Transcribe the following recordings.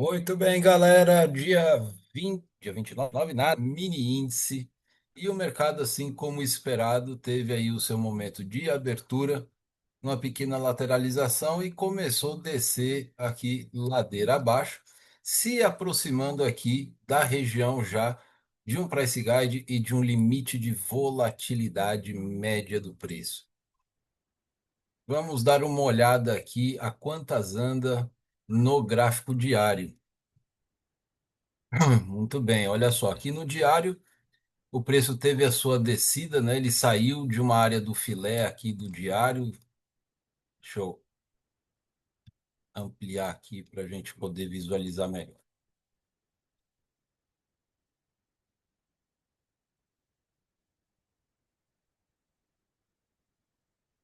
Muito bem, galera. Dia 29, na mini índice. E o mercado, assim como esperado, teve aí o seu momento de abertura, uma pequena lateralização e começou a descer aqui ladeira abaixo, se aproximando aqui da região já de um price guide e de um limite de volatilidade média do preço. Vamos dar uma olhada aqui a quantas anda no gráfico diário. Muito bem, olha só, aqui no diário o preço teve a sua descida, né? Ele saiu de uma área do filé aqui do diário. Deixa eu ampliar aqui para a gente poder visualizar melhor.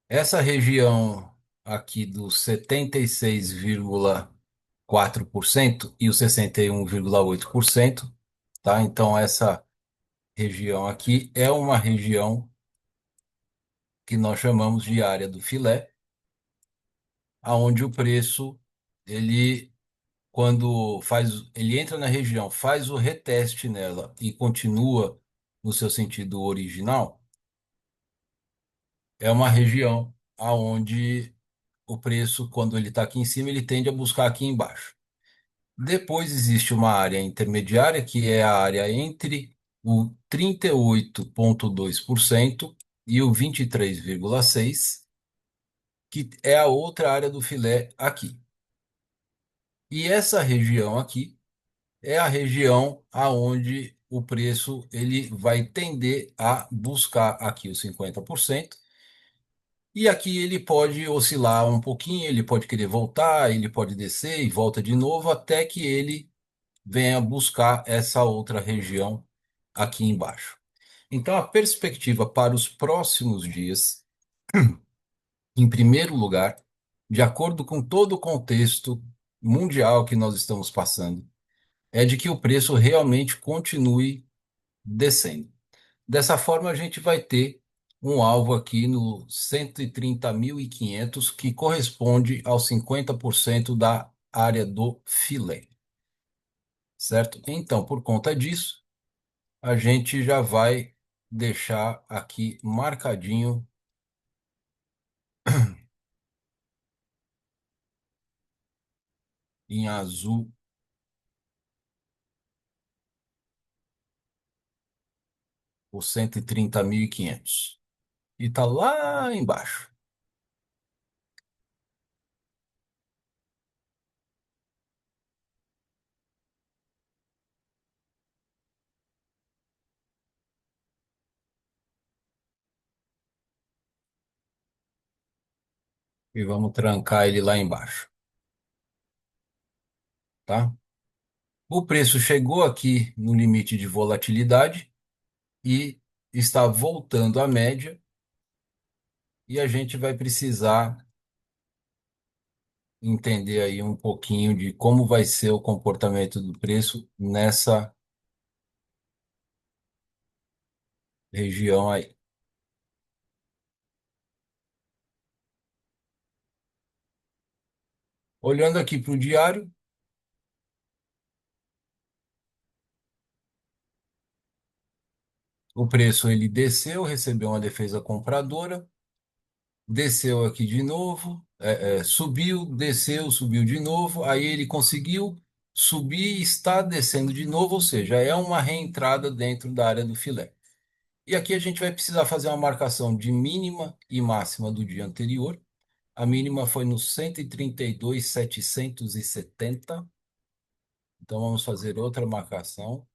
Essa região aqui dos 76,4% e o 61,8%, tá? Então essa região aqui é uma região que nós chamamos de área do filé, aonde o preço ele quando ele entra na região, faz o reteste nela e continua no seu sentido original, é uma região aonde o preço, quando ele está aqui em cima, ele tende a buscar aqui embaixo. Depois existe uma área intermediária, que é a área entre o 38,2% e o 23,6%, que é a outra área do filé aqui. E essa região aqui é a região aonde o preço ele vai tender a buscar aqui os 50%. E aqui ele pode oscilar um pouquinho, ele pode querer voltar, ele pode descer e volta de novo até que ele venha buscar essa outra região aqui embaixo. Então a perspectiva para os próximos dias, em primeiro lugar, de acordo com todo o contexto mundial que nós estamos passando, é de que o preço realmente continue descendo. Dessa forma, a gente vai ter um alvo aqui no 130.500, que corresponde aos 50% da área do filé, certo? Então, por conta disso, a gente já vai deixar aqui marcadinho em azul o 130.500. E tá lá embaixo. E vamos trancar ele lá embaixo, tá? O preço chegou aqui no limite de volatilidade e está voltando à média, e a gente vai precisar entender aí um pouquinho de como vai ser o comportamento do preço nessa região aí. Olhando aqui para o diário, o preço ele desceu, recebeu uma defesa compradora, desceu aqui de novo, subiu, desceu, subiu de novo, aí ele conseguiu subir e está descendo de novo, ou seja, é uma reentrada dentro da área do filé. E aqui a gente vai precisar fazer uma marcação de mínima e máxima do dia anterior. A mínima foi no 132.770. Então vamos fazer outra marcação.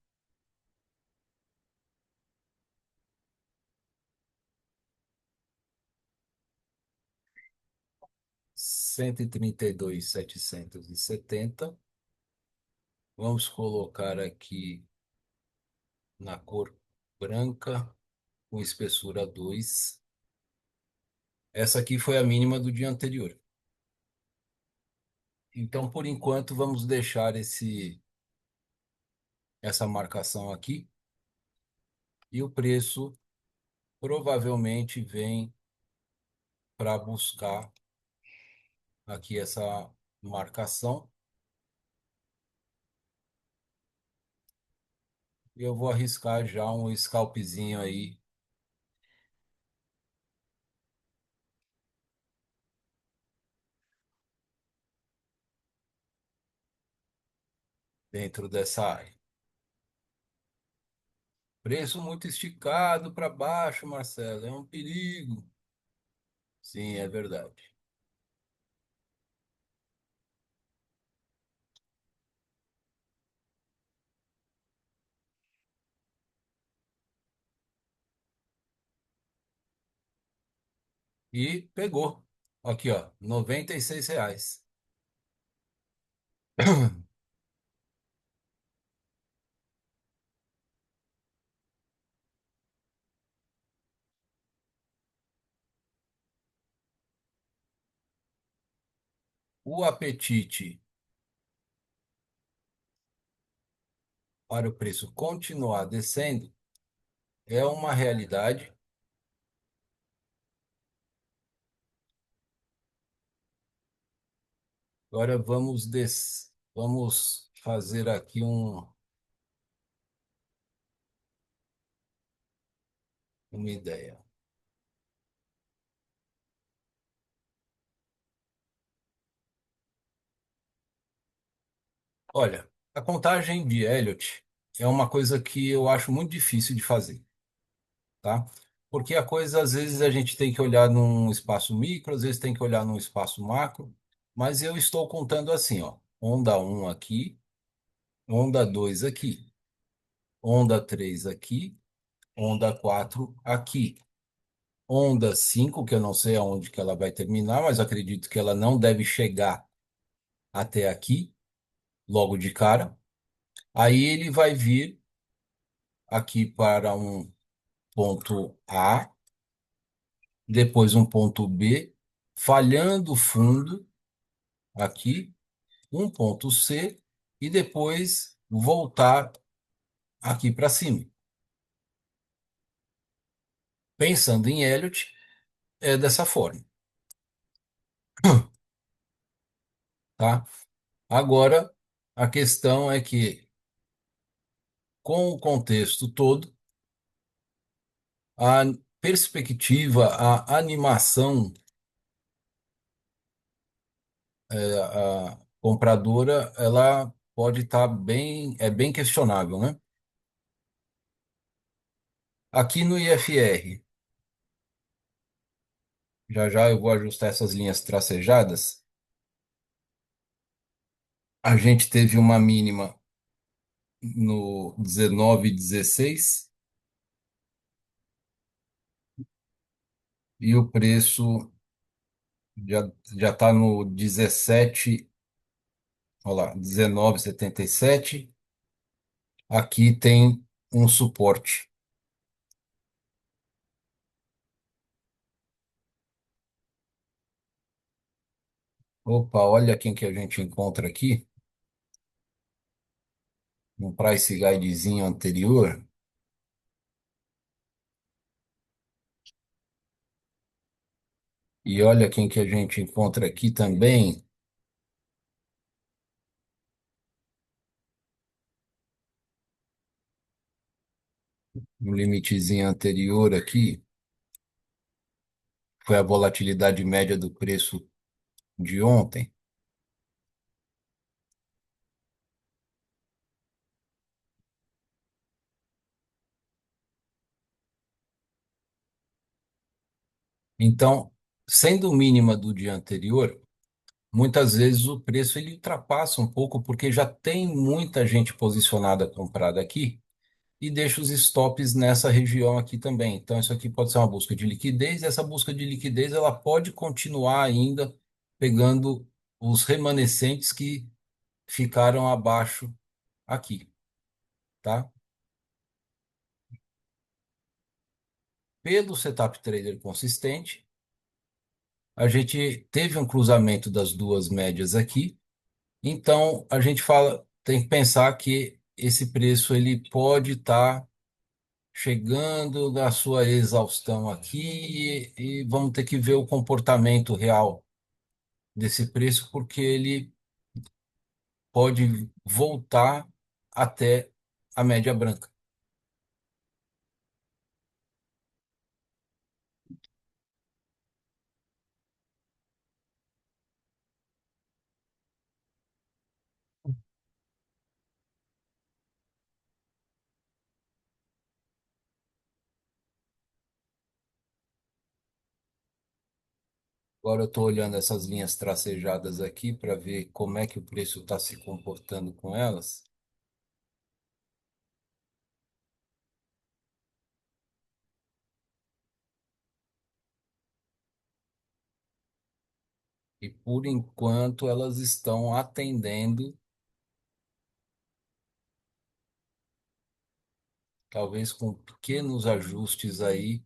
132.770. Vamos colocar aqui na cor branca com espessura 2. Essa aqui foi a mínima do dia anterior. Então, por enquanto, vamos deixar essa marcação aqui. E o preço provavelmente vem para buscar. Aqui essa marcação e eu vou arriscar já um scalpzinho aí dentro dessa área. Preço muito esticado para baixo, Marcelo, é um perigo. Sim, é verdade. E pegou. Aqui, ó, R$ 96. O apetite para o preço continuar descendo é uma realidade. Agora vamos fazer aqui uma ideia. Olha, a contagem de Elliott é uma coisa que eu acho muito difícil de fazer, tá? Porque a coisa, às vezes, a gente tem que olhar num espaço micro, às vezes tem que olhar num espaço macro, mas eu estou contando assim, ó, onda um aqui, onda 2 aqui, onda 3 aqui, onda 4 aqui, onda 5 que eu não sei aonde que ela vai terminar, mas acredito que ela não deve chegar até aqui, logo de cara. Aí ele vai vir aqui para um ponto A, depois um ponto B, falhando fundo aqui, um ponto C, e depois voltar aqui para cima. Pensando em Elliott, é dessa forma, tá? Agora, a questão é que, com o contexto todo, a perspectiva, a animação, a compradora, ela pode estar bem, é bem questionável, né? Aqui no IFR, já já eu vou ajustar essas linhas tracejadas. A gente teve uma mínima no 19,16 e o preço já está no 17, olha lá, 19,77. Aqui tem um suporte. Opa, olha quem que a gente encontra aqui, no price guidezinho anterior. E olha quem que a gente encontra aqui também, no limitezinho anterior aqui, foi a volatilidade média do preço de ontem. Então, sendo mínima do dia anterior, muitas vezes o preço ele ultrapassa um pouco porque já tem muita gente posicionada comprada aqui e deixa os stops nessa região aqui também. Então, isso aqui pode ser uma busca de liquidez. Essa busca de liquidez ela pode continuar ainda pegando os remanescentes que ficaram abaixo aqui, tá? Pelo setup trader consistente, a gente teve um cruzamento das duas médias aqui. Então, a gente fala, tem que pensar que esse preço ele pode estar chegando na sua exaustão aqui e vamos ter que ver o comportamento real desse preço, porque ele pode voltar até a média branca. Agora eu estou olhando essas linhas tracejadas aqui para ver como é que o preço está se comportando com elas. E por enquanto elas estão atendendo, talvez com pequenos ajustes aí,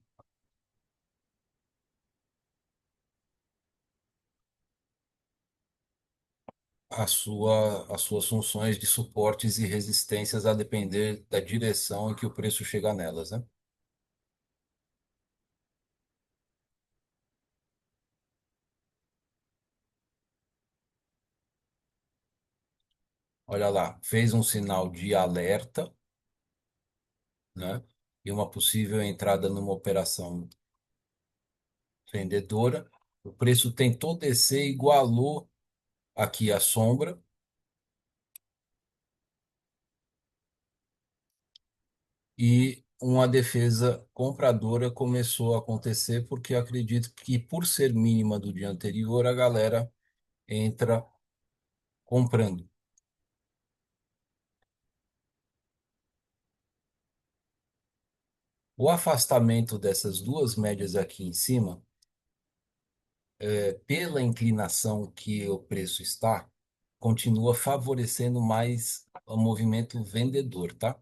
as suas funções de suportes e resistências a depender da direção em que o preço chega nelas, né? Olha lá, fez um sinal de alerta, né? E uma possível entrada numa operação vendedora. O preço tentou descer, igualou aqui a sombra e uma defesa compradora começou a acontecer, porque acredito que, por ser mínima do dia anterior, a galera entra comprando. O afastamento dessas duas médias aqui em cima, pela inclinação que o preço está, continua favorecendo mais o movimento vendedor, tá?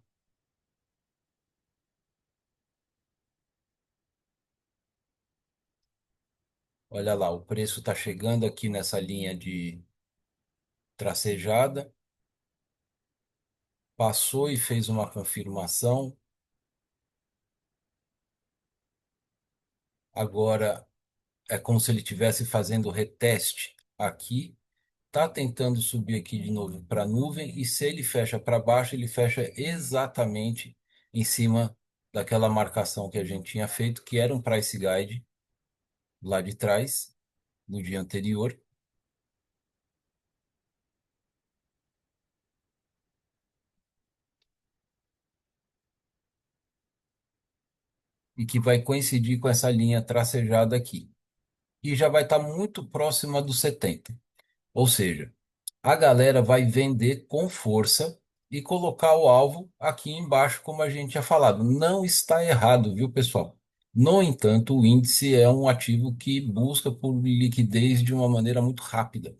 Olha lá, o preço está chegando aqui nessa linha de tracejada, passou e fez uma confirmação. Agora é como se ele estivesse fazendo reteste aqui, está tentando subir aqui de novo para a nuvem, e se ele fecha para baixo, ele fecha exatamente em cima daquela marcação que a gente tinha feito, que era um price guide lá de trás, no dia anterior, e que vai coincidir com essa linha tracejada aqui. E já vai estar muito próxima do 70. Ou seja, a galera vai vender com força e colocar o alvo aqui embaixo, como a gente tinha falado. Não está errado, viu, pessoal? No entanto, o índice é um ativo que busca por liquidez de uma maneira muito rápida.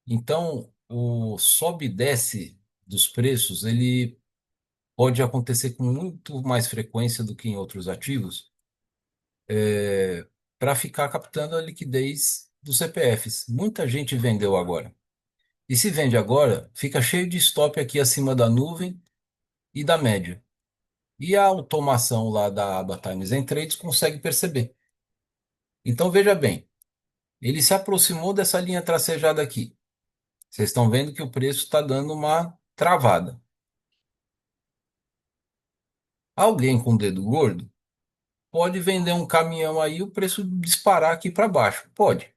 Então, o sobe e desce dos preços, ele pode acontecer com muito mais frequência do que em outros ativos, para ficar captando a liquidez dos CPFs. Muita gente vendeu agora. E se vende agora, fica cheio de stop aqui acima da nuvem e da média. E a automação lá da aba Times and Trades consegue perceber. Então veja bem, ele se aproximou dessa linha tracejada aqui. Vocês estão vendo que o preço está dando uma travada. Alguém com dedo gordo pode vender um caminhão aí e o preço disparar aqui para baixo. Pode.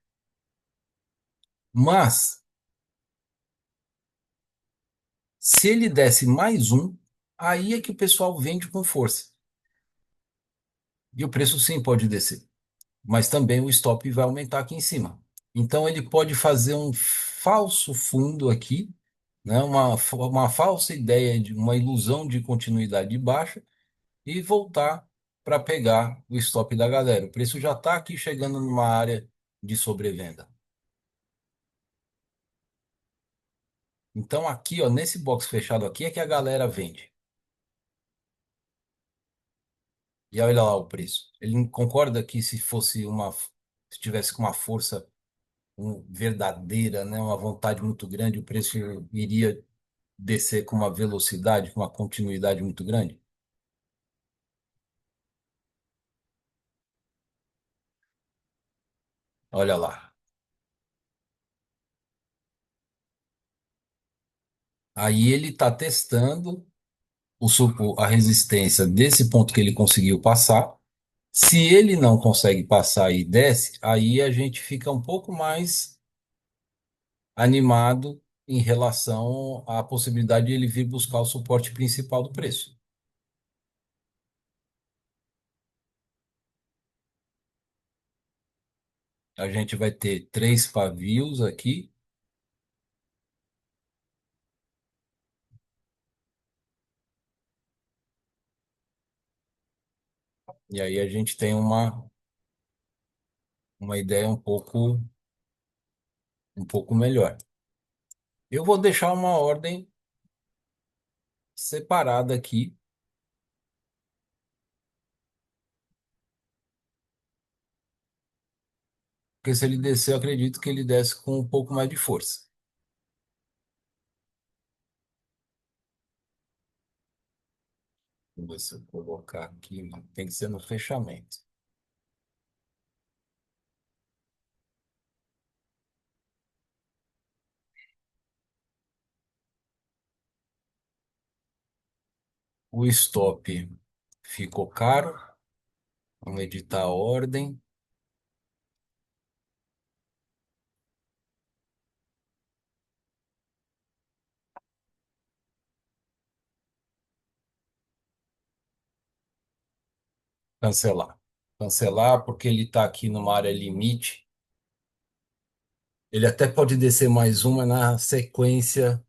Mas, se ele desse mais um, aí é que o pessoal vende com força. E o preço sim pode descer. Mas também o stop vai aumentar aqui em cima. Então ele pode fazer um falso fundo aqui, né? Uma falsa ideia de uma ilusão de continuidade de baixa e voltar para pegar o stop da galera. O preço já está aqui chegando numa área de sobrevenda. Então aqui, ó, nesse box fechado aqui é que a galera vende. E olha lá o preço. Ele concorda que se tivesse com uma força verdadeira, né, uma vontade muito grande, o preço iria descer com uma velocidade, com uma continuidade muito grande? Olha lá. Aí ele está testando a resistência desse ponto que ele conseguiu passar. Se ele não consegue passar e desce, aí a gente fica um pouco mais animado em relação à possibilidade de ele vir buscar o suporte principal do preço. A gente vai ter três pavios aqui, e aí a gente tem uma ideia um pouco melhor. Eu vou deixar uma ordem separada aqui, porque se ele descer, eu acredito que ele desce com um pouco mais de força. Vamos ver se eu colocar aqui, tem que ser no fechamento. O stop ficou caro. Vamos editar a ordem. Cancelar. Cancelar porque ele está aqui numa área limite. Ele até pode descer mais uma na sequência.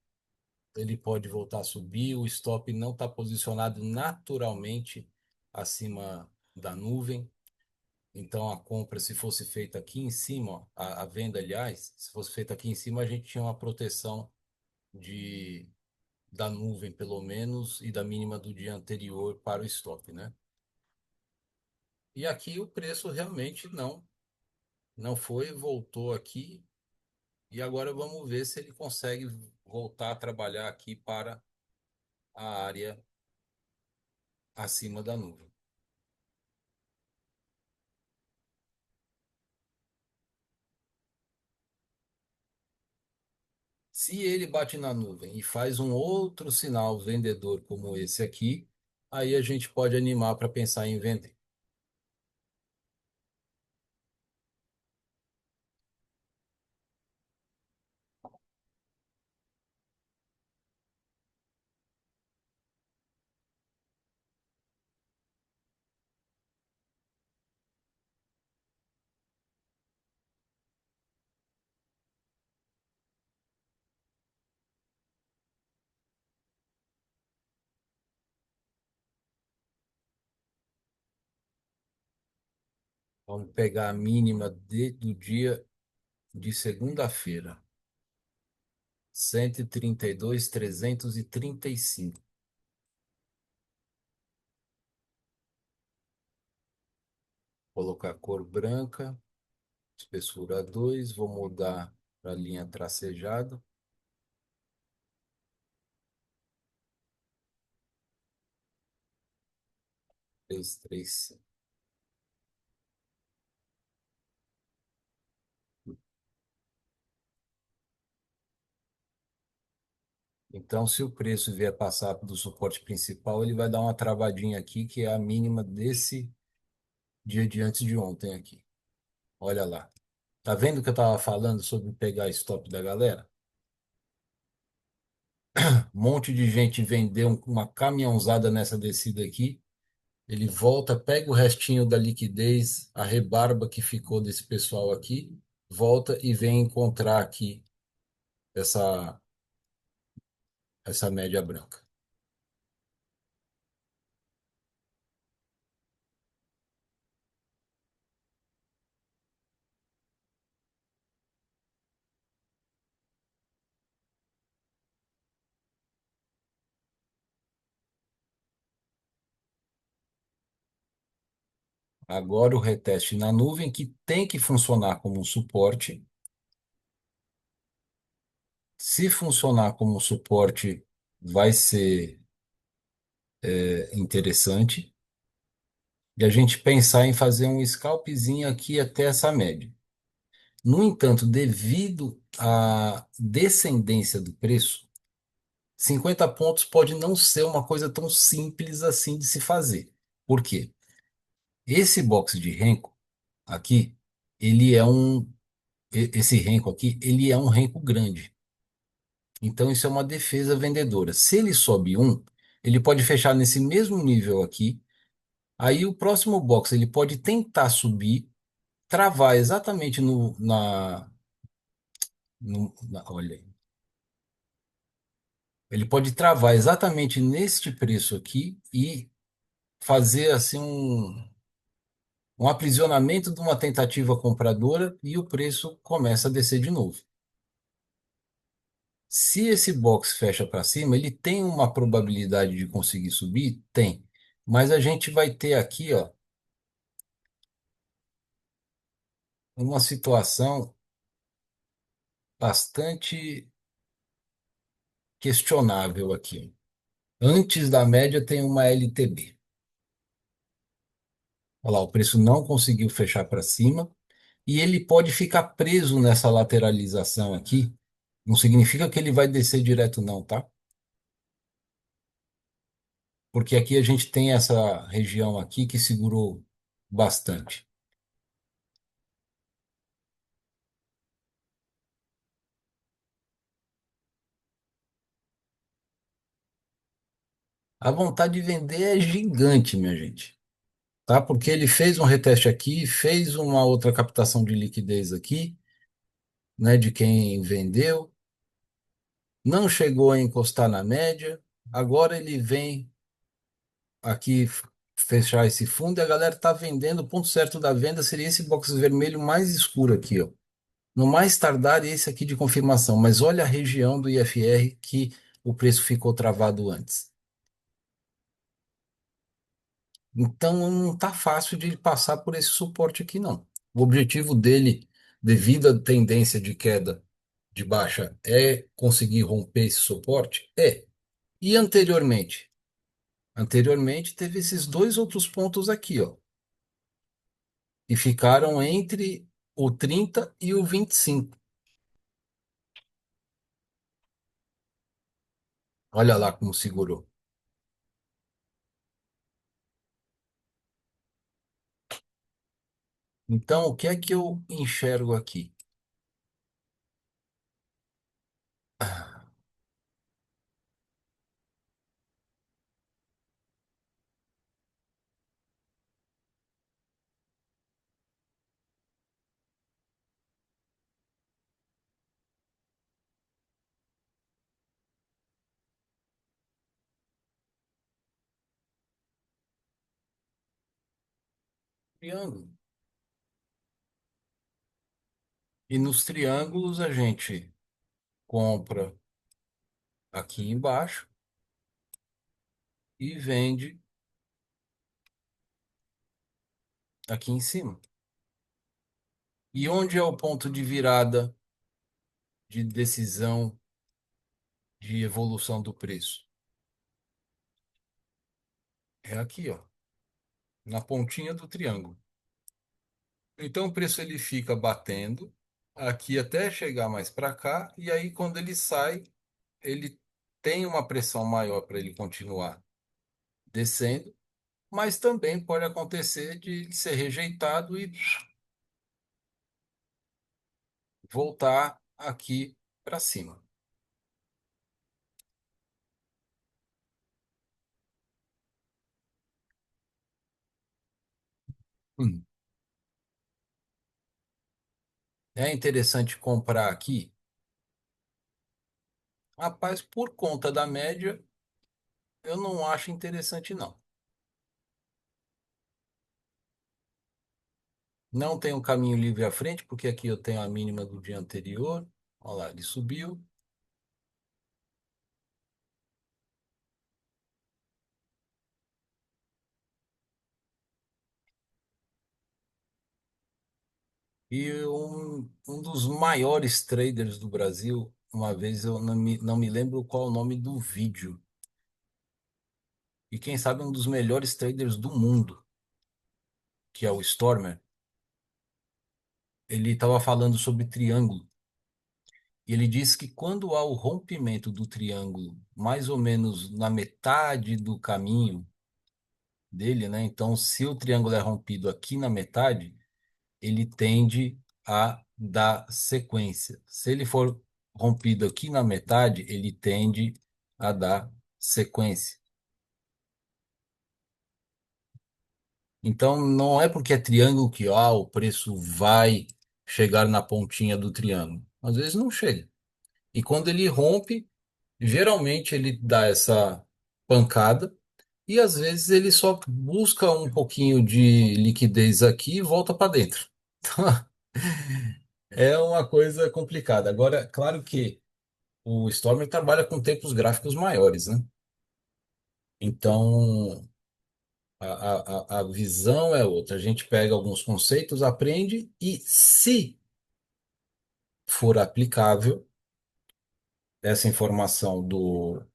Ele pode voltar a subir. O stop não está posicionado naturalmente acima da nuvem. Então a compra, se fosse feita aqui em cima, ó, a venda, aliás, se fosse feita aqui em cima, a gente tinha uma proteção de, da nuvem, pelo menos, e da mínima do dia anterior para o stop, né? E aqui o preço realmente não foi, voltou aqui. E agora vamos ver se ele consegue voltar a trabalhar aqui para a área acima da nuvem. Se ele bate na nuvem e faz um outro sinal vendedor como esse aqui, aí a gente pode animar para pensar em vender. Vamos pegar a mínima do dia de segunda-feira, 132.335. Colocar cor branca, espessura 2. Vou mudar para a linha tracejada, 335. Então, se o preço vier passar do suporte principal, ele vai dar uma travadinha aqui, que é a mínima desse dia de antes de ontem aqui. Olha lá. Tá vendo que eu tava falando sobre pegar stop da galera? Um monte de gente vendeu uma caminhãozada nessa descida aqui. Ele volta, pega o restinho da liquidez, a rebarba que ficou desse pessoal aqui, volta e vem encontrar aqui essa, essa média branca. Agora o reteste na nuvem, que tem que funcionar como um suporte. Se funcionar como um suporte, vai ser interessante. E a gente pensar em fazer um scalpzinho aqui até essa média. No entanto, devido à descendência do preço, 50 pontos pode não ser uma coisa tão simples assim de se fazer. Por quê? Esse box de renco aqui, ele é esse renco aqui, ele é um renco grande. Então, isso é uma defesa vendedora. Se ele sobe um, ele pode fechar nesse mesmo nível aqui. Aí, o próximo box, ele pode tentar subir. travar exatamente olha aí. Ele pode travar exatamente neste preço aqui e fazer assim um aprisionamento de uma tentativa compradora e o preço começa a descer de novo. Se esse box fecha para cima, ele tem uma probabilidade de conseguir subir? Tem. Mas a gente vai ter aqui, ó, uma situação bastante questionável aqui. Antes da média tem uma LTB. Olha lá, o preço não conseguiu fechar para cima e ele pode ficar preso nessa lateralização aqui. Não significa que ele vai descer direto, não, tá? Porque aqui a gente tem essa região aqui que segurou bastante. A vontade de vender é gigante, minha gente, tá? Porque ele fez um reteste aqui, fez uma outra captação de liquidez aqui, né, de quem vendeu, não chegou a encostar na média, agora ele vem aqui fechar esse fundo e a galera tá vendendo, o ponto certo da venda seria esse box vermelho mais escuro aqui, ó. No mais tardar, esse aqui de confirmação, mas olha a região do IFR que o preço ficou travado antes. Então não está fácil de ele passar por esse suporte aqui, não. O objetivo dele, devido à tendência de queda de baixa, é conseguir romper esse suporte? É. E anteriormente? Anteriormente teve esses dois outros pontos aqui, ó, e ficaram entre o 30 e o 25. Olha lá como segurou. Então, o que é que eu enxergo aqui? Triângulo. E nos triângulos a gente compra aqui embaixo e vende aqui em cima. E onde é o ponto de virada de decisão de evolução do preço? É aqui, ó, na pontinha do triângulo. Então o preço ele fica batendo aqui até chegar mais para cá e aí quando ele sai, ele tem uma pressão maior para ele continuar descendo, mas também pode acontecer de ser rejeitado e voltar aqui para cima. Hum. É interessante comprar aqui. Rapaz, por conta da média, eu não acho interessante, não. Não tem um caminho livre à frente, porque aqui eu tenho a mínima do dia anterior. Olha lá, ele subiu. E um dos maiores traders do Brasil, uma vez eu não me lembro qual o nome do vídeo, e quem sabe um dos melhores traders do mundo, que é o Stormer, ele estava falando sobre triângulo. E ele disse que quando há o rompimento do triângulo, mais ou menos na metade do caminho dele, né? Então, se o triângulo é rompido aqui na metade, ele tende a dar sequência. Se ele for rompido aqui na metade, ele tende a dar sequência. Então, não é porque é triângulo que o preço vai chegar na pontinha do triângulo. Às vezes não chega. E quando ele rompe, geralmente ele dá essa pancada e às vezes ele só busca um pouquinho de liquidez aqui e volta para dentro. É uma coisa complicada. Agora, claro que o Stormer trabalha com tempos gráficos maiores, né? Então, a visão é outra. A gente pega alguns conceitos, aprende e, se for aplicável, essa informação do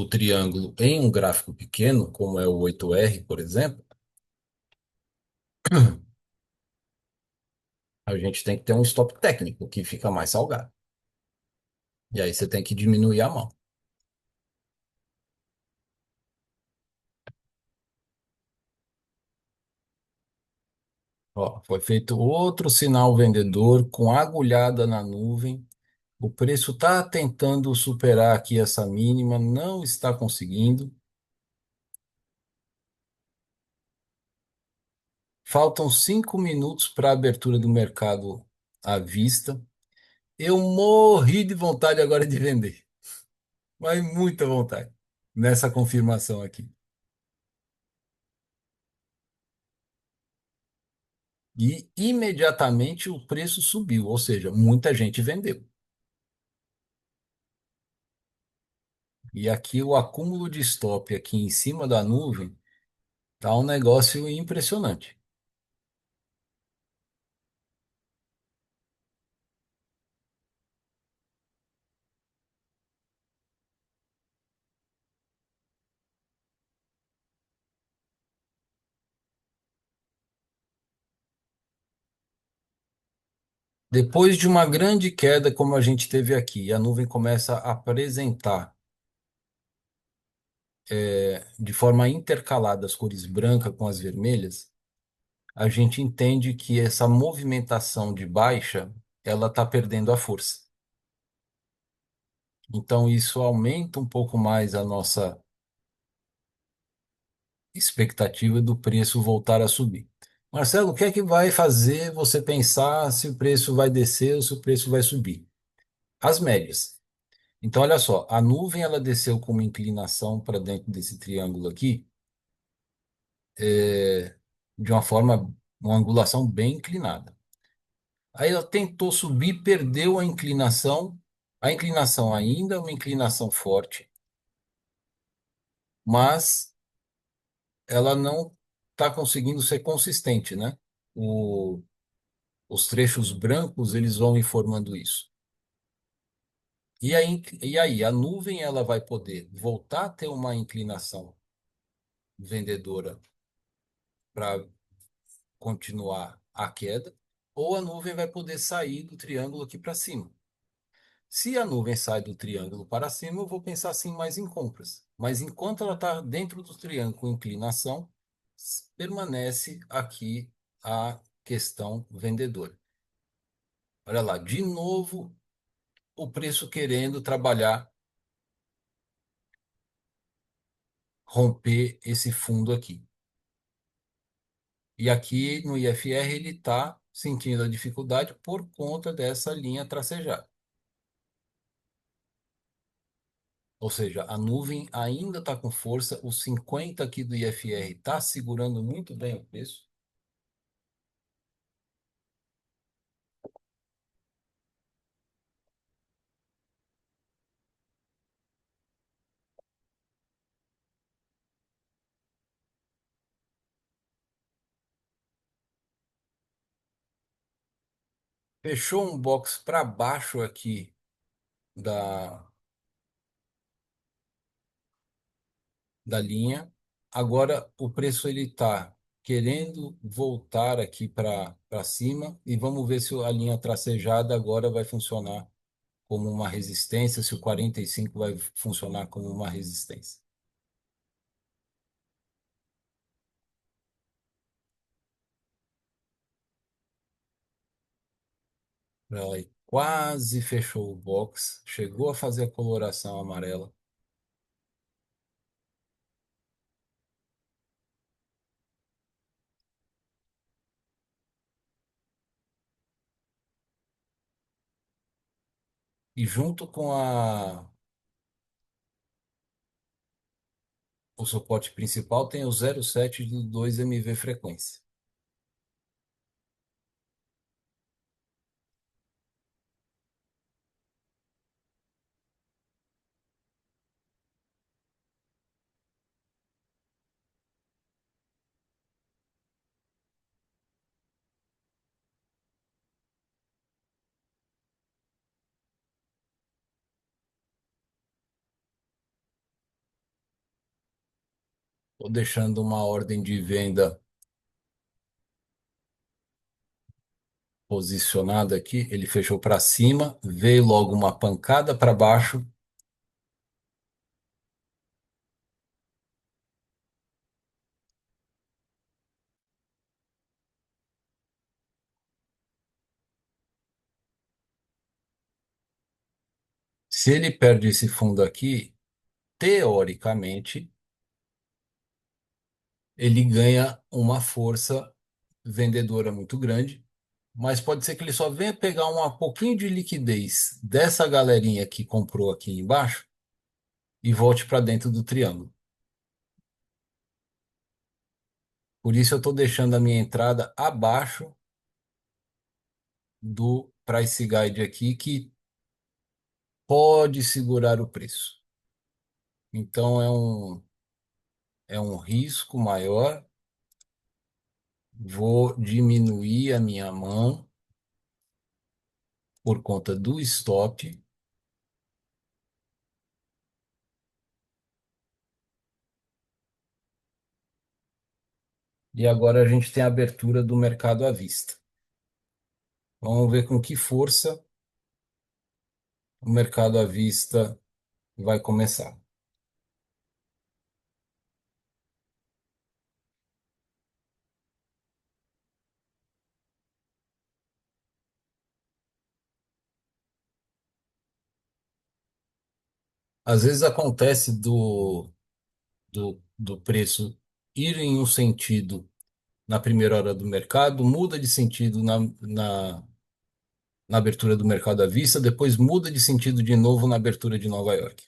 triângulo em um gráfico pequeno, como é o 8R, por exemplo, a gente tem que ter um stop técnico que fica mais salgado. E aí você tem que diminuir a mão. Ó, foi feito outro sinal vendedor com agulhada na nuvem. O preço está tentando superar aqui essa mínima, não está conseguindo. Faltam 5 minutos para a abertura do mercado à vista. Eu morri de vontade agora de vender, mas muita vontade nessa confirmação aqui. E imediatamente o preço subiu, ou seja, muita gente vendeu. E aqui o acúmulo de stop aqui em cima da nuvem tá um negócio impressionante. Depois de uma grande queda como a gente teve aqui, a nuvem começa a apresentar de forma intercalada as cores branca com as vermelhas, a gente entende que essa movimentação de baixa, ela está perdendo a força. Então isso aumenta um pouco mais a nossa expectativa do preço voltar a subir. Marcelo, o que é que vai fazer você pensar se o preço vai descer ou se o preço vai subir? As médias. Então, olha só, a nuvem ela desceu com uma inclinação para dentro desse triângulo aqui, de uma forma, uma angulação bem inclinada. Aí ela tentou subir, perdeu a inclinação. A inclinação ainda é uma inclinação forte, mas ela não está conseguindo ser consistente, né? O, os trechos brancos eles vão informando isso. E aí, a nuvem ela vai poder voltar a ter uma inclinação vendedora para continuar a queda, ou a nuvem vai poder sair do triângulo aqui para cima. Se a nuvem sai do triângulo para cima, eu vou pensar assim mais em compras. Mas enquanto ela está dentro do triângulo com inclinação, permanece aqui a questão vendedora. Olha lá, de novo o preço querendo trabalhar, romper esse fundo aqui. E aqui no IFR ele está sentindo a dificuldade por conta dessa linha tracejada. Ou seja, a nuvem ainda está com força, o 50 aqui do IFR está segurando muito bem o preço. Fechou um box para baixo aqui da, da linha. Agora o preço ele está querendo voltar aqui para cima e vamos ver se a linha tracejada agora vai funcionar como uma resistência, se o 45 vai funcionar como uma resistência. Ela aí quase fechou o box, chegou a fazer a coloração amarela. E junto com o suporte principal tem o 0,7 do 2 MV frequência. Estou deixando uma ordem de venda posicionada aqui. Ele fechou para cima, veio logo uma pancada para baixo. Se ele perde esse fundo aqui, teoricamente, ele ganha uma força vendedora muito grande, mas pode ser que ele só venha pegar um pouquinho de liquidez dessa galerinha que comprou aqui embaixo e volte para dentro do triângulo. Por isso eu estou deixando a minha entrada abaixo do price guide aqui, que pode segurar o preço. Então é um risco maior. Vou diminuir a minha mão por conta do stop. E agora a gente tem a abertura do mercado à vista. Vamos ver com que força o mercado à vista vai começar. Às vezes acontece do preço ir em um sentido na primeira hora do mercado, muda de sentido na abertura do mercado à vista, depois muda de sentido de novo na abertura de Nova York.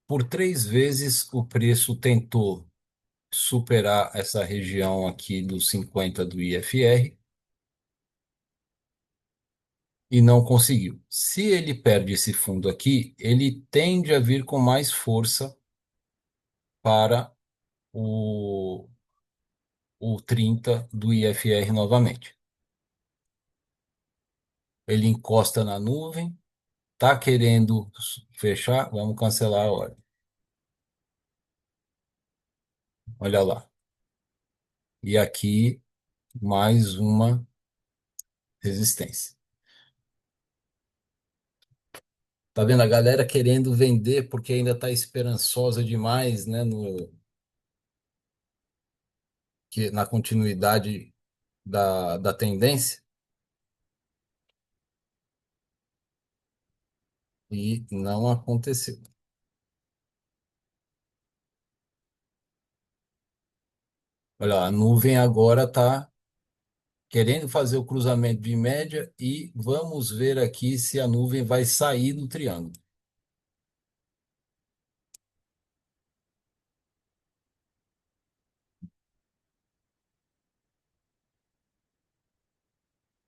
Por 3 vezes o preço tentou superar essa região aqui dos 50 do IFR e não conseguiu. Se ele perde esse fundo aqui, ele tende a vir com mais força para o, o 30 do IFR novamente. Ele encosta na nuvem, tá querendo fechar, vamos cancelar a ordem. Olha lá. E aqui mais uma resistência. Tá vendo a galera querendo vender porque ainda está esperançosa demais, né, na continuidade da tendência, e não aconteceu. Olha lá, a nuvem agora está querendo fazer o cruzamento de média e vamos ver aqui se a nuvem vai sair do triângulo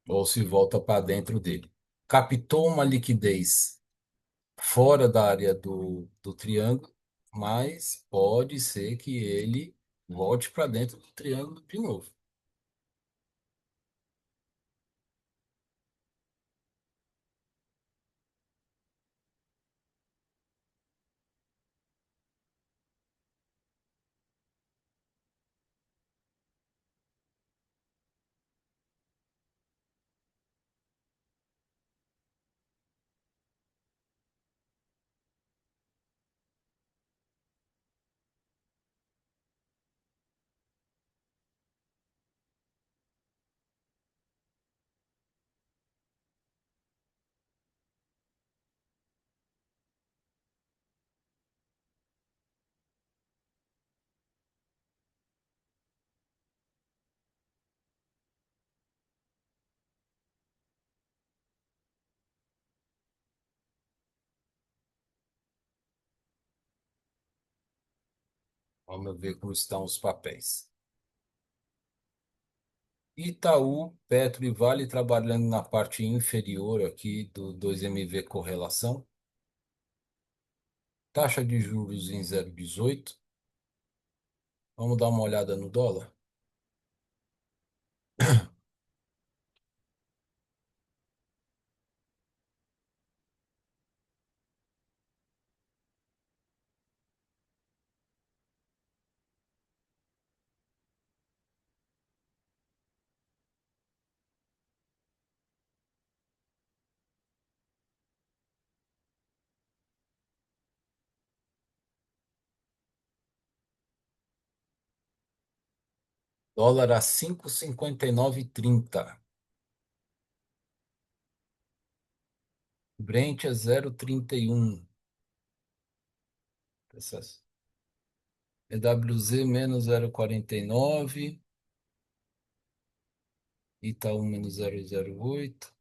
ou se volta para dentro dele. Captou uma liquidez fora da área do triângulo, mas pode ser que ele volte para dentro do triângulo de novo. Vamos ver como estão os papéis. Itaú, Petro e Vale trabalhando na parte inferior aqui do 2MV correlação. Taxa de juros em 0,18. Vamos dar uma olhada no dólar? Dólar a 5,5930. Brent a 0,31. Essas. EWZ menos 0,49. Itaú menos 0,08.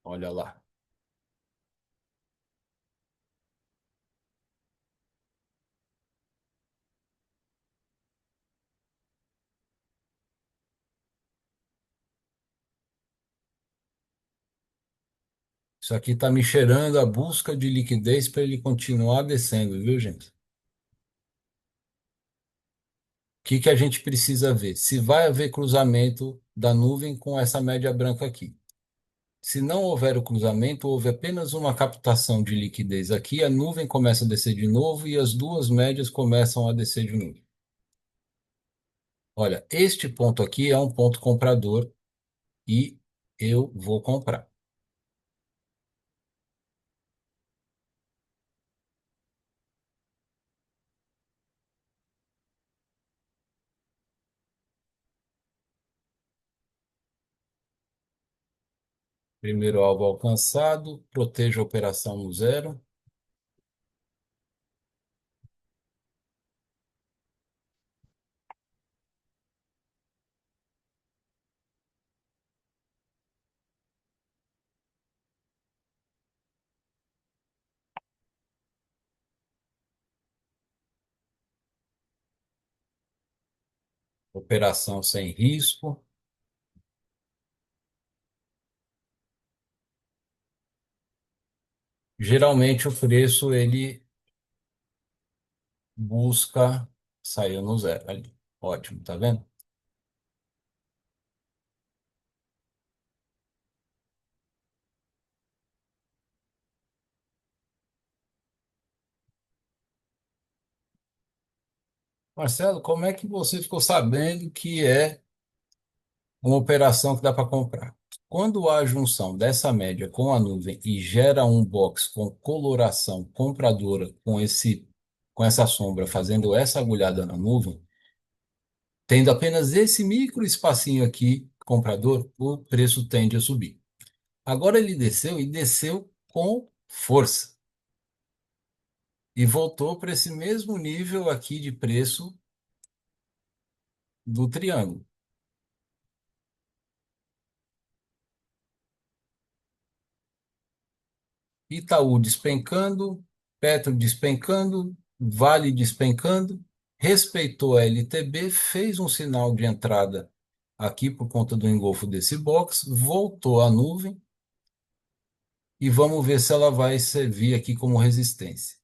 Olha lá. Isso aqui está me cheirando a busca de liquidez para ele continuar descendo, viu, gente? O que que a gente precisa ver? Se vai haver cruzamento da nuvem com essa média branca aqui. Se não houver o cruzamento, houve apenas uma captação de liquidez aqui, a nuvem começa a descer de novo e as duas médias começam a descer de novo. Olha, este ponto aqui é um ponto comprador e eu vou comprar. Primeiro alvo alcançado, proteja a operação no zero. Operação sem risco. Geralmente o preço ele busca sair no zero ali. Ótimo, tá vendo? Marcelo, como é que você ficou sabendo que é uma operação que dá para comprar? Quando há junção dessa média com a nuvem e gera um box com coloração compradora com essa sombra fazendo essa agulhada na nuvem, tendo apenas esse micro espacinho aqui comprador, o preço tende a subir. Agora ele desceu e desceu com força e voltou para esse mesmo nível aqui de preço do triângulo. Itaú despencando, Petro despencando, Vale despencando, respeitou a LTB, fez um sinal de entrada aqui por conta do engolfo desse box, voltou à nuvem e vamos ver se ela vai servir aqui como resistência.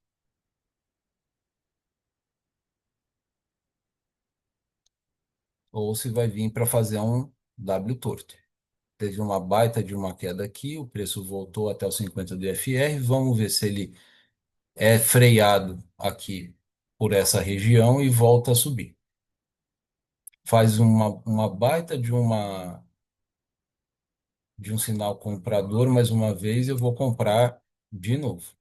Ou se vai vir para fazer um W torto. Teve uma baita de uma queda aqui, o preço voltou até os 50 do FR. Vamos ver se ele é freado aqui por essa região e volta a subir. Faz uma baita de um sinal comprador, mais uma vez eu vou comprar de novo.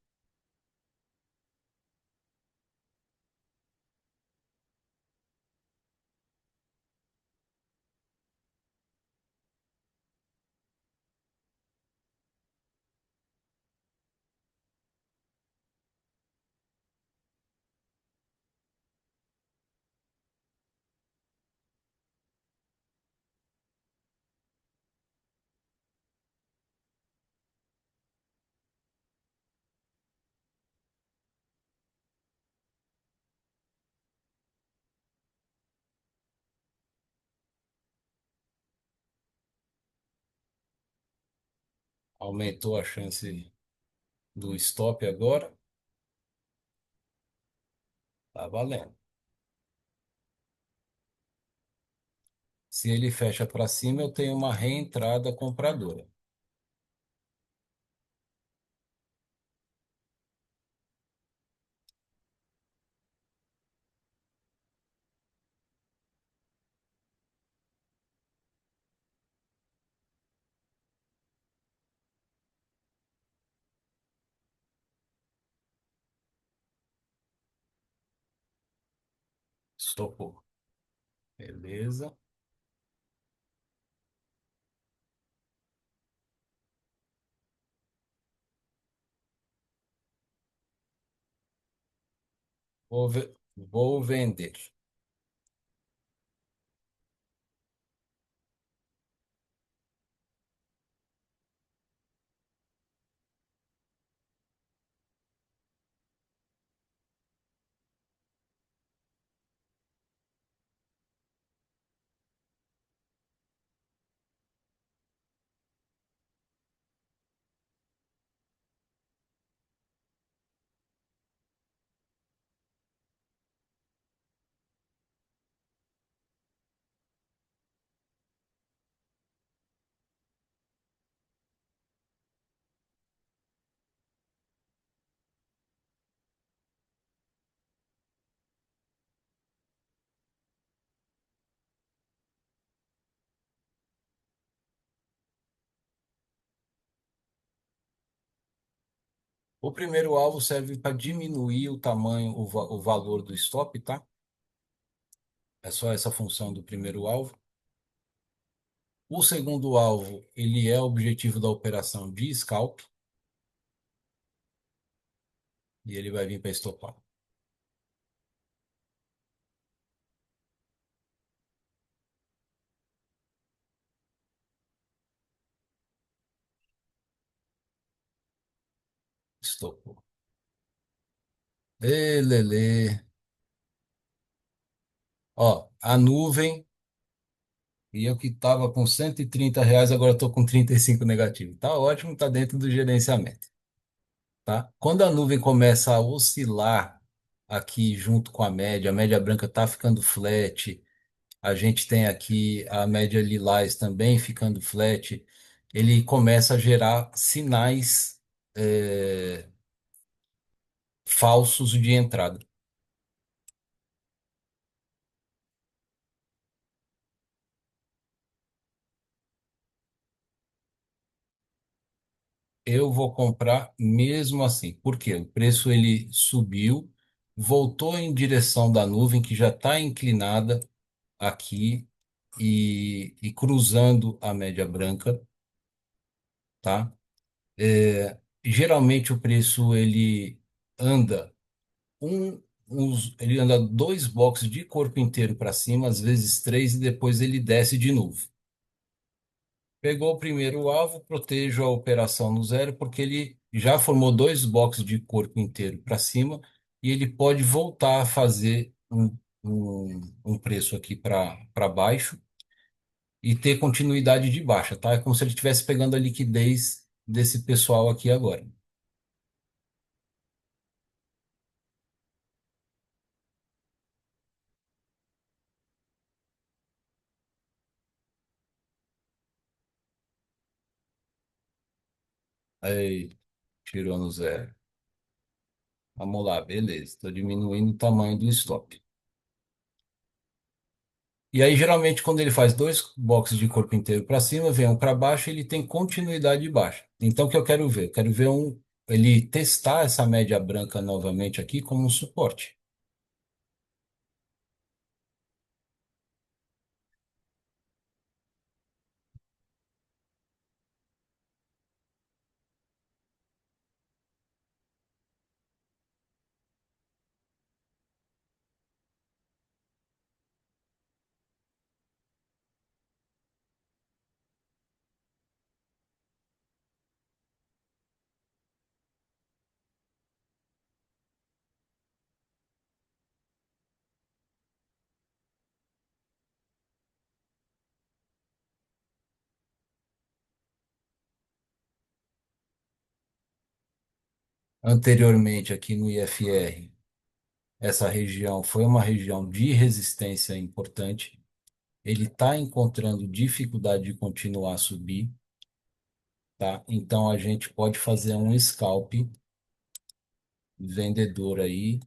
Aumentou a chance do stop agora. Tá valendo. Se ele fecha para cima, eu tenho uma reentrada compradora. Estopou. Beleza. Vou vender. O primeiro alvo serve para diminuir o tamanho, o valor do stop, tá? É só essa função do primeiro alvo. O segundo alvo, ele é o objetivo da operação de scalp e ele vai vir para estopar. Estopou. Ê, Lelê. Ó, a nuvem, e eu que estava com R$ 130, agora estou com 35 negativo. Tá ótimo, tá dentro do gerenciamento, tá? Quando a nuvem começa a oscilar aqui junto com a média branca tá ficando flat, a gente tem aqui a média lilás também ficando flat, ele começa a gerar sinais falsos de entrada. Eu vou comprar mesmo assim. Por quê? O preço ele subiu, voltou em direção da nuvem que já está inclinada aqui e cruzando a média branca, tá? Geralmente o preço ele anda ele anda dois blocos de corpo inteiro para cima, às vezes três, e depois ele desce de novo. Pegou o primeiro alvo, protejo a operação no zero, porque ele já formou dois blocos de corpo inteiro para cima e ele pode voltar a fazer um preço aqui para baixo e ter continuidade de baixa, tá? É como se ele estivesse pegando a liquidez desse pessoal aqui agora. Aí, tirou no zero. Vamos lá, beleza. Estou diminuindo o tamanho do stop. E aí, geralmente, quando ele faz dois boxes de corpo inteiro para cima, vem um para baixo, ele tem continuidade de baixa. Então, o que eu quero ver? Eu quero ver ele testar essa média branca novamente aqui como um suporte. Anteriormente, aqui no IFR, essa região foi uma região de resistência importante. Ele está encontrando dificuldade de continuar a subir, tá? Então a gente pode fazer um scalp vendedor aí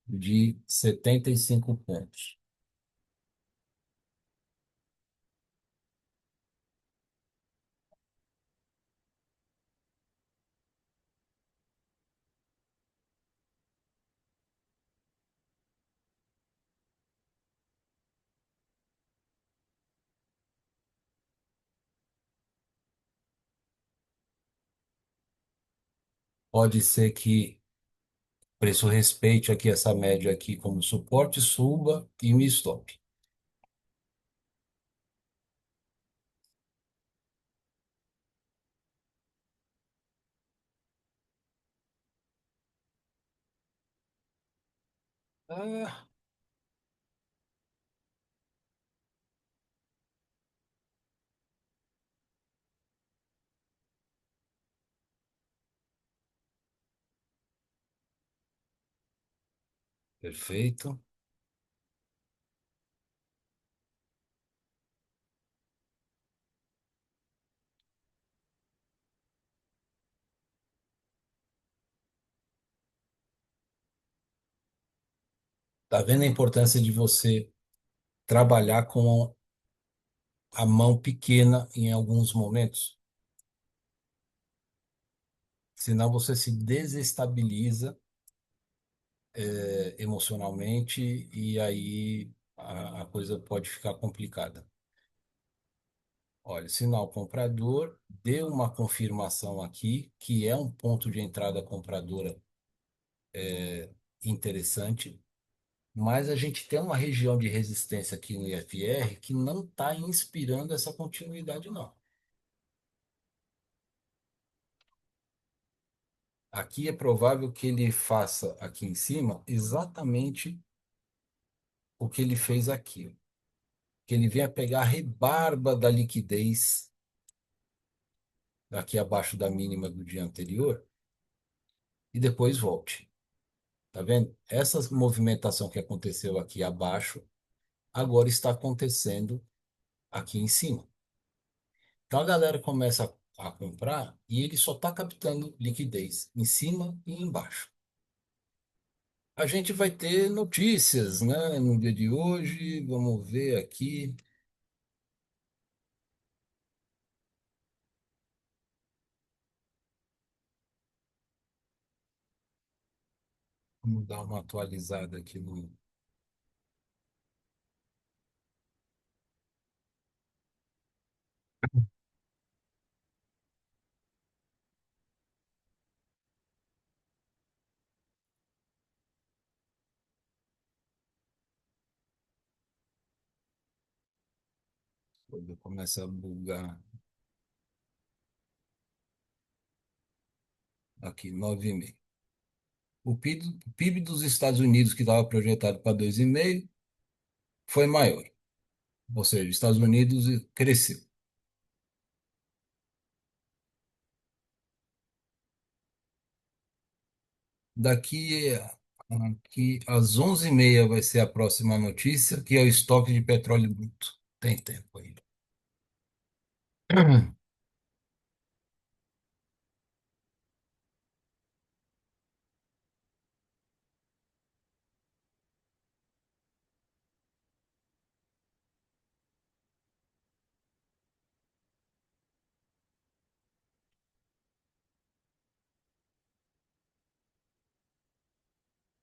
de 75 pontos. Pode ser que o preço respeite aqui essa média aqui como suporte, suba e me stop. Ah, perfeito. Tá vendo a importância de você trabalhar com a mão pequena em alguns momentos? Senão você se desestabiliza, emocionalmente e aí a coisa pode ficar complicada. Olha, sinal comprador, deu uma confirmação aqui, que é um ponto de entrada compradora interessante, mas a gente tem uma região de resistência aqui no IFR que não está inspirando essa continuidade, não. Aqui é provável que ele faça aqui em cima exatamente o que ele fez aqui, que ele venha pegar a rebarba da liquidez aqui abaixo da mínima do dia anterior e depois volte. Tá vendo? Essa movimentação que aconteceu aqui abaixo agora está acontecendo aqui em cima. Então a galera começa a comprar e ele só está captando liquidez em cima e embaixo. A gente vai ter notícias, né, no dia de hoje. Vamos ver aqui. Vamos dar uma atualizada aqui no. Quando começa a bugar aqui, 9,5. O PIB dos Estados Unidos, que estava projetado para 2,5, foi maior. Ou seja, os Estados Unidos cresceu. Daqui, aqui às 11h30 vai ser a próxima notícia, que é o estoque de petróleo bruto. Tem tempo ainda.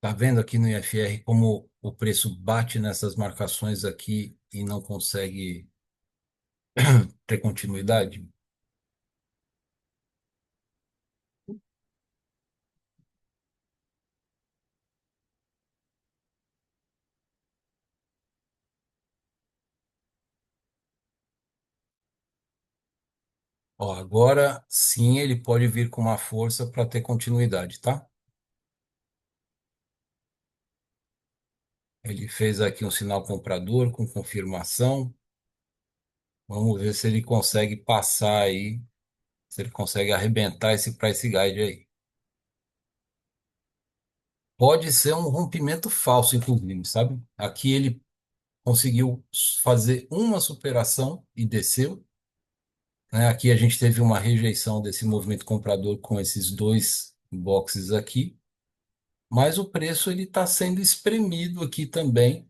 Tá vendo aqui no IFR como o preço bate nessas marcações aqui e não consegue ter continuidade? Ó, agora sim ele pode vir com uma força para ter continuidade, tá? Ele fez aqui um sinal comprador com confirmação. Vamos ver se ele consegue passar aí, se ele consegue arrebentar esse price guide aí. Pode ser um rompimento falso, inclusive, sabe? Aqui ele conseguiu fazer uma superação e desceu, né? Aqui a gente teve uma rejeição desse movimento comprador com esses dois boxes aqui, mas o preço ele está sendo espremido aqui também.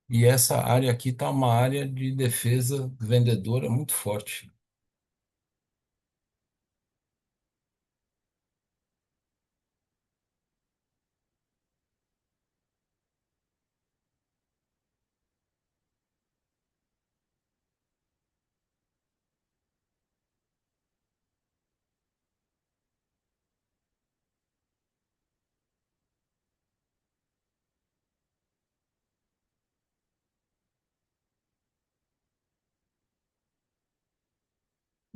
E essa área aqui está uma área de defesa vendedora muito forte.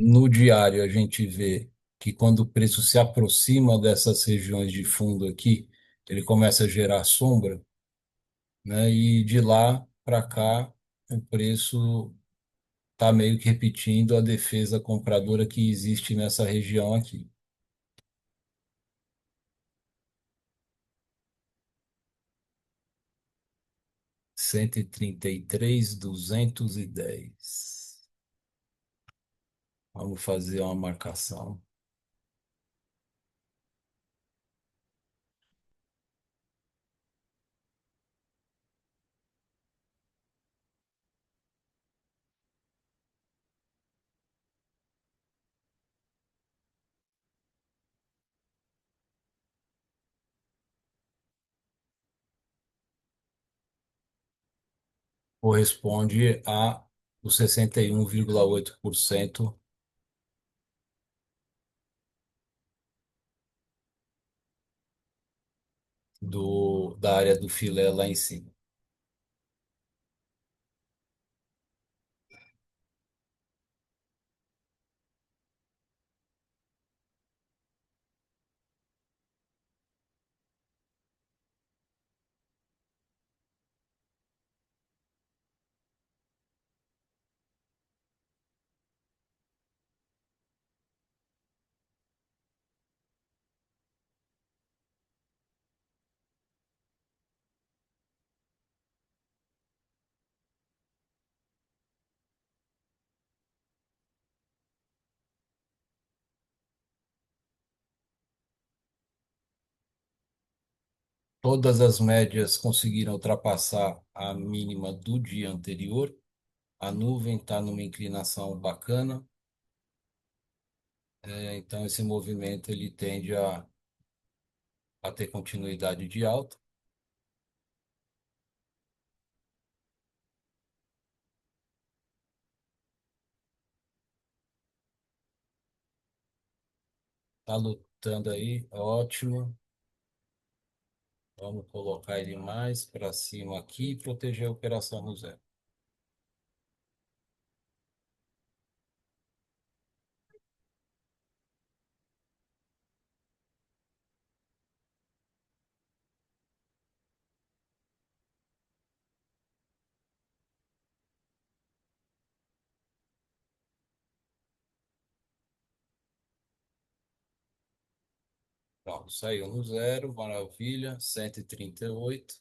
No diário, a gente vê que quando o preço se aproxima dessas regiões de fundo aqui, ele começa a gerar sombra, né? E de lá para cá, o preço está meio que repetindo a defesa compradora que existe nessa região aqui. 133.210. Vamos fazer uma marcação. Corresponde a os 61,8% da área do filé lá em cima. Todas as médias conseguiram ultrapassar a mínima do dia anterior. A nuvem está numa inclinação bacana, então esse movimento ele tende a ter continuidade de alta. Está lutando aí, ótimo. Vamos colocar ele mais para cima aqui e proteger a operação no zero. Pronto, saiu no zero, maravilha, 138.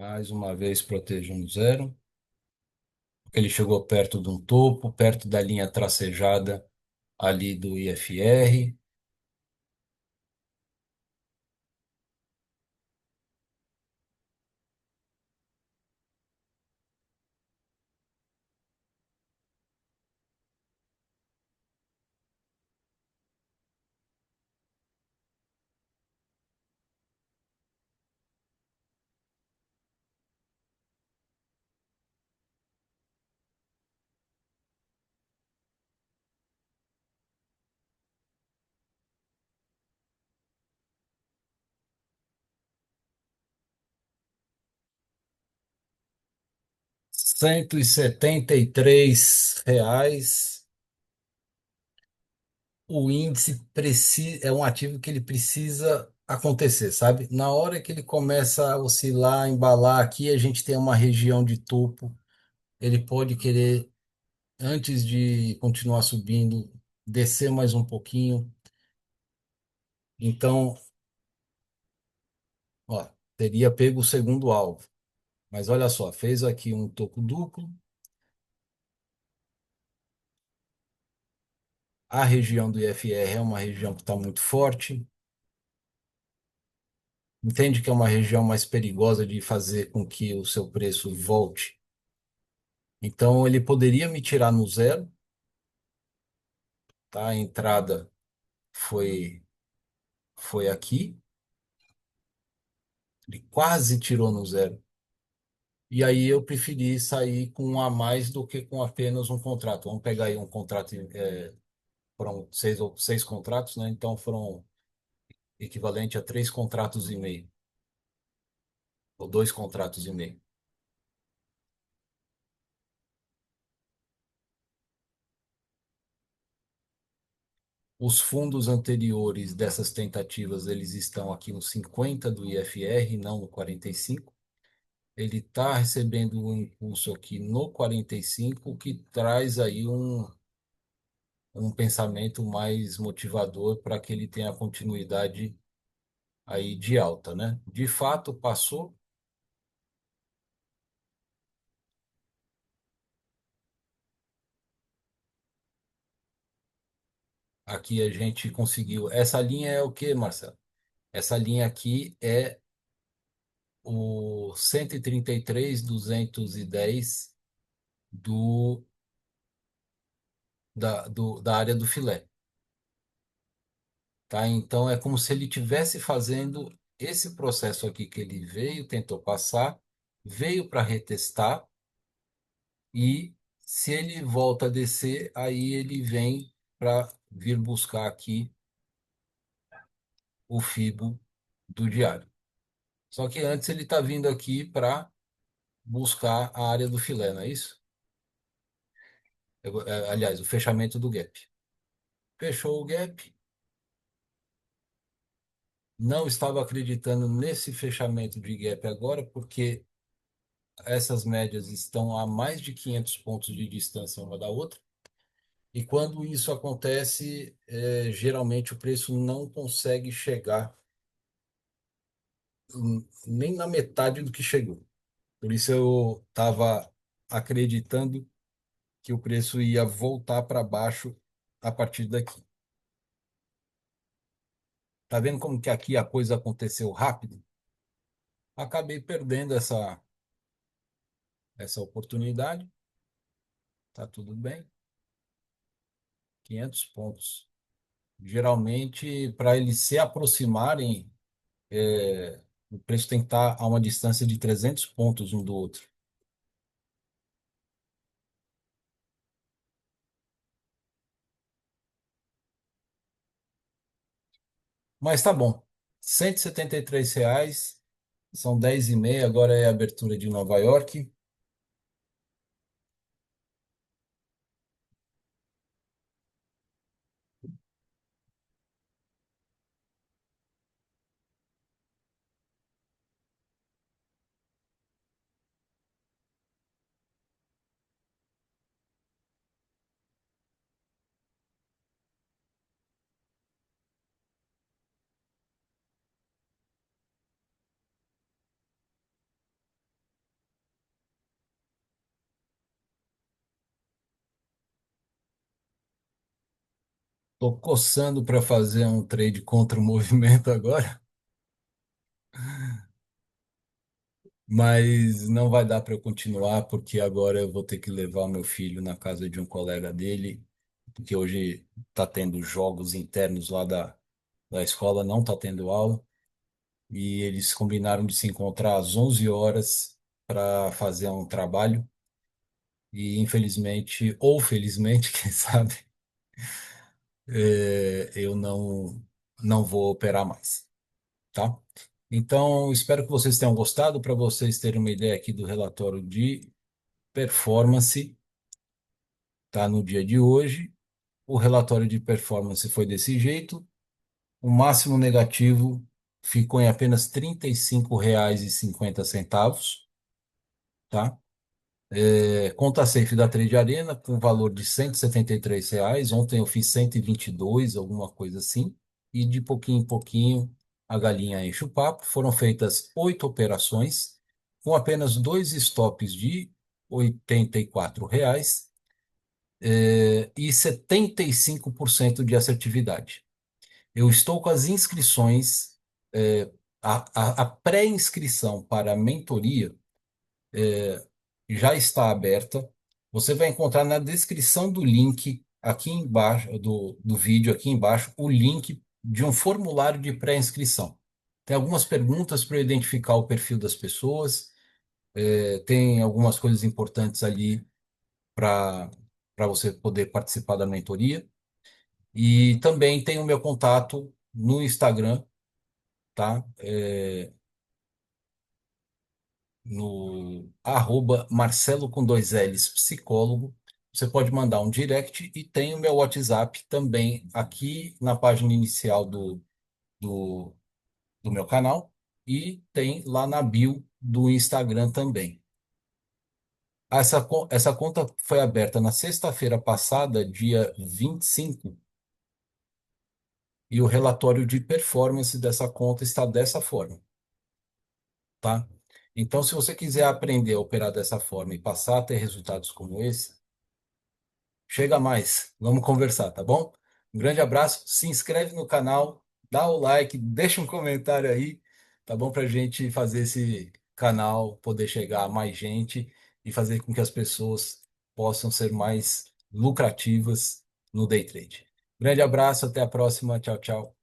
Mais uma vez proteja um zero. Ele chegou perto de um topo, perto da linha tracejada ali do IFR. 173 reais. O índice é um ativo que ele precisa acontecer, sabe? Na hora que ele começa a oscilar, embalar aqui, a gente tem uma região de topo. Ele pode querer, antes de continuar subindo, descer mais um pouquinho. Então, ó, teria pego o segundo alvo. Mas olha só, fez aqui um topo duplo. A região do IFR é uma região que está muito forte. Entende que é uma região mais perigosa de fazer com que o seu preço volte. Então, ele poderia me tirar no zero, tá? A entrada foi, foi aqui, ele quase tirou no zero. E aí eu preferi sair com um a mais do que com apenas um contrato. Vamos pegar aí um contrato, foram seis contratos, né? Então foram equivalente a 3 contratos e meio, ou 2 contratos e meio. Os fundos anteriores dessas tentativas, eles estão aqui no 50 do IFR, não no 45. Ele está recebendo um impulso aqui no 45 que traz aí um pensamento mais motivador para que ele tenha continuidade aí de alta, né? De fato, passou. Aqui a gente conseguiu. Essa linha é o quê, Marcelo? Essa linha aqui é o 133,210 da área do filé, tá? Então é como se ele estivesse fazendo esse processo aqui que ele veio, tentou passar, veio para retestar e se ele volta a descer, aí ele vem para vir buscar aqui o fibo do diário. Só que antes ele está vindo aqui para buscar a área do filé, não é isso? Aliás, o fechamento do gap. Fechou o gap, não estava acreditando nesse fechamento de gap agora, porque essas médias estão a mais de 500 pontos de distância uma da outra. E quando isso acontece, geralmente o preço não consegue chegar nem na metade do que chegou. Por isso eu estava acreditando que o preço ia voltar para baixo a partir daqui. Tá vendo como que aqui a coisa aconteceu rápido? Acabei perdendo essa oportunidade. Tá tudo bem. 500 pontos. Geralmente, para eles se aproximarem, o preço tem que estar a uma distância de 300 pontos um do outro. Mas tá bom. R$ 173, são 10h30, agora é a abertura de Nova York. Tô coçando para fazer um trade contra o movimento agora, mas não vai dar para eu continuar porque agora eu vou ter que levar o meu filho na casa de um colega dele, porque hoje está tendo jogos internos lá da escola, não está tendo aula, e eles combinaram de se encontrar às 11 horas para fazer um trabalho, e infelizmente, ou felizmente, quem sabe, eu não vou operar mais, tá? Então, espero que vocês tenham gostado. Para vocês terem uma ideia aqui do relatório de performance, tá? No dia de hoje, o relatório de performance foi desse jeito. O máximo negativo ficou em apenas R$ 35,50, tá? Conta safe da Trade Arena com valor de R$ 173. Ontem eu fiz 122, alguma coisa assim. E de pouquinho em pouquinho a galinha enche o papo. Foram feitas 8 operações com apenas dois stops de R$ 84, e 75% de assertividade. Eu estou com as inscrições, é, a pré-inscrição para a mentoria já está aberta. Você vai encontrar na descrição do link aqui embaixo, do vídeo aqui embaixo, o link de um formulário de pré-inscrição. Tem algumas perguntas para identificar o perfil das pessoas, tem algumas coisas importantes ali para você poder participar da mentoria. E também tem o meu contato no Instagram, tá? No @Marcelo com dois L's, psicólogo. Você pode mandar um direct e tem o meu WhatsApp também aqui na página inicial do, do meu canal e tem lá na bio do Instagram também. Essa conta foi aberta na sexta-feira passada, dia 25, e o relatório de performance dessa conta está dessa forma, tá? Então, se você quiser aprender a operar dessa forma e passar a ter resultados como esse, chega mais, vamos conversar, tá bom? Um grande abraço, se inscreve no canal, dá o like, deixa um comentário aí, tá bom? Pra gente fazer esse canal poder chegar a mais gente e fazer com que as pessoas possam ser mais lucrativas no day trade. Grande abraço, até a próxima, tchau, tchau.